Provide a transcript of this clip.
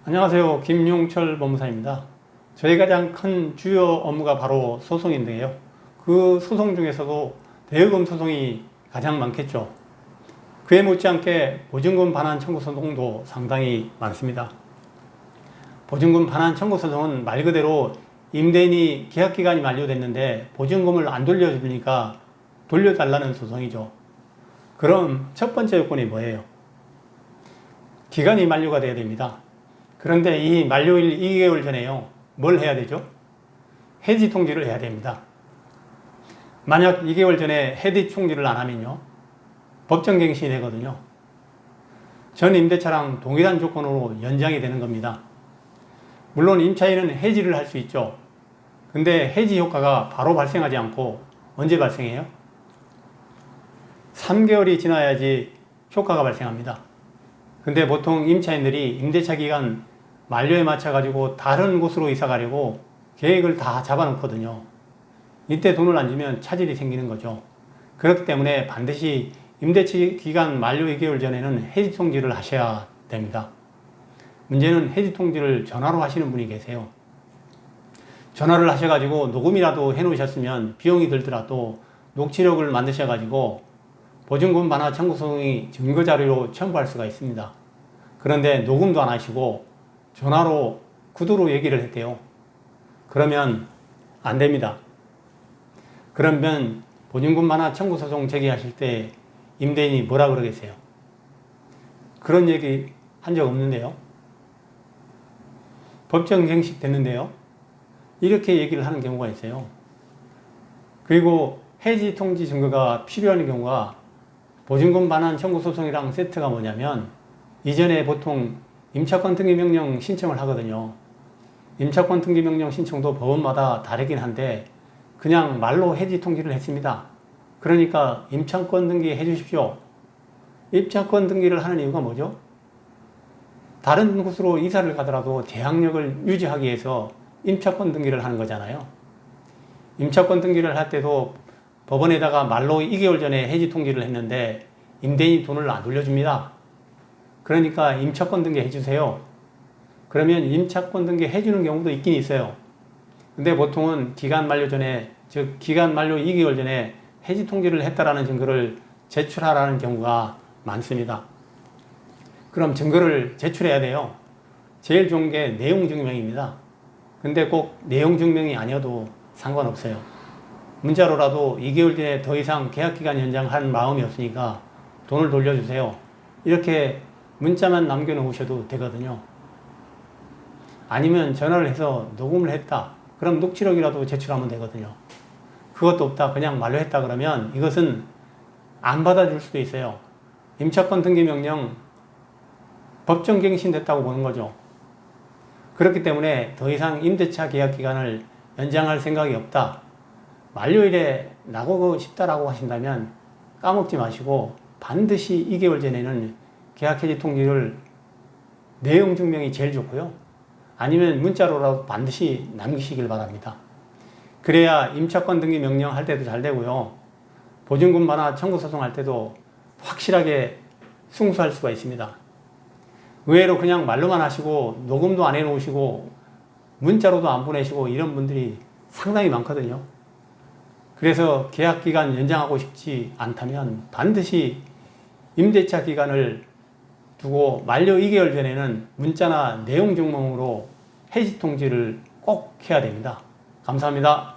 안녕하세요. 김용철 법무사입니다. 저희 가장 큰 주요 업무가 바로 소송인데요. 그 소송 중에서도 대여금 소송이 가장 많겠죠. 그에 못지않게 보증금 반환 청구 소송도 상당히 많습니다. 보증금 반환 청구 소송은 말 그대로 임대인이 계약기간이 만료됐는데 보증금을 안 돌려주니까 돌려달라는 소송이죠. 그럼 첫 번째 요건이 뭐예요? 기간이 만료가 돼야 됩니다. 그런데 이 만료일 2개월 전에요. 뭘 해야 되죠? 해지 통지를 해야 됩니다. 만약 2개월 전에 해지 통지를 안 하면요. 법정갱신이 되거든요. 전 임대차랑 동일한 조건으로 연장이 되는 겁니다. 물론 임차인은 해지를 할 수 있죠. 근데 해지 효과가 바로 발생하지 않고 언제 발생해요? 3개월이 지나야지 효과가 발생합니다. 근데 보통 임차인들이 임대차 기간 만료에 맞춰 가지고 다른 곳으로 이사 가려고 계획을 다 잡아 놓거든요. 이때 돈을 안 주면 차질이 생기는 거죠. 그렇기 때문에 반드시 임대차 기간 만료 2개월 전에는 해지 통지를 하셔야 됩니다. 문제는 해지 통지를 전화로 하시는 분이 계세요. 전화를 하셔가지고 녹음이라도 해 놓으셨으면 비용이 들더라도 녹취록을 만드셔가지고 보증금 반환 청구 소송이 증거자료로 첨부할 수가 있습니다. 그런데 녹음도 안 하시고 전화로 구두로 얘기를 했대요. 그러면 안 됩니다. 그러면 보증금 반환 청구 소송 제기하실 때 임대인이 뭐라 그러겠어요? 그런 얘기 한 적 없는데요. 법정 갱신 됐는데요. 이렇게 얘기를 하는 경우가 있어요. 그리고 해지 통지 증거가 필요한 경우가 보증금 반환 청구 소송이랑 세트가 뭐냐면 이전에 보통 임차권 등기 명령 신청을 하거든요. 임차권 등기 명령 신청도 법원마다 다르긴 한데 그냥 말로 해지 통지를 했습니다. 그러니까 임차권 등기 해 주십시오. 임차권 등기를 하는 이유가 뭐죠? 다른 곳으로 이사를 가더라도 대항력을 유지하기 위해서 임차권 등기를 하는 거잖아요. 임차권 등기를 할 때도 법원에다가 말로 2개월 전에 해지 통지를 했는데 임대인이 돈을 안 돌려줍니다. 그러니까 임차권 등기 해주세요. 그러면 임차권 등기 해주는 경우도 있긴 있어요. 근데 보통은 기간 만료 전에, 즉 기간 만료 2개월 전에 해지 통지를 했다라는 증거를 제출하라는 경우가 많습니다. 그럼 증거를 제출해야 돼요. 제일 좋은 게 내용 증명입니다. 근데 꼭 내용 증명이 아니어도 상관없어요. 문자로라도 2개월 전에 더 이상 계약기간 연장할 마음이 없으니까 돈을 돌려주세요. 이렇게 문자만 남겨놓으셔도 되거든요. 아니면 전화를 해서 녹음을 했다. 그럼 녹취록이라도 제출하면 되거든요. 그것도 없다. 그냥 말로 했다 그러면 이것은 안 받아줄 수도 있어요. 임차권 등기 명령 법정 갱신됐다고 보는 거죠. 그렇기 때문에 더 이상 임대차 계약 기간을 연장할 생각이 없다. 만료일에 나가고 싶다라고 하신다면 까먹지 마시고 반드시 2개월 전에는 계약 해지 통지를 내용 증명이 제일 좋고요. 아니면 문자로라도 반드시 남기시길 바랍니다. 그래야 임차권 등기 명령 할 때도 잘 되고요. 보증금 반환 청구 소송할 때도 확실하게 승소할 수가 있습니다. 의외로 그냥 말로만 하시고 녹음도 안 해놓으시고 문자로도 안 보내시고 이런 분들이 상당히 많거든요. 그래서 계약기간 연장하고 싶지 않다면 반드시 임대차 기간을 두고 만료 2개월 전에는 문자나 내용 증명으로 해지 통지를 꼭 해야 됩니다. 감사합니다.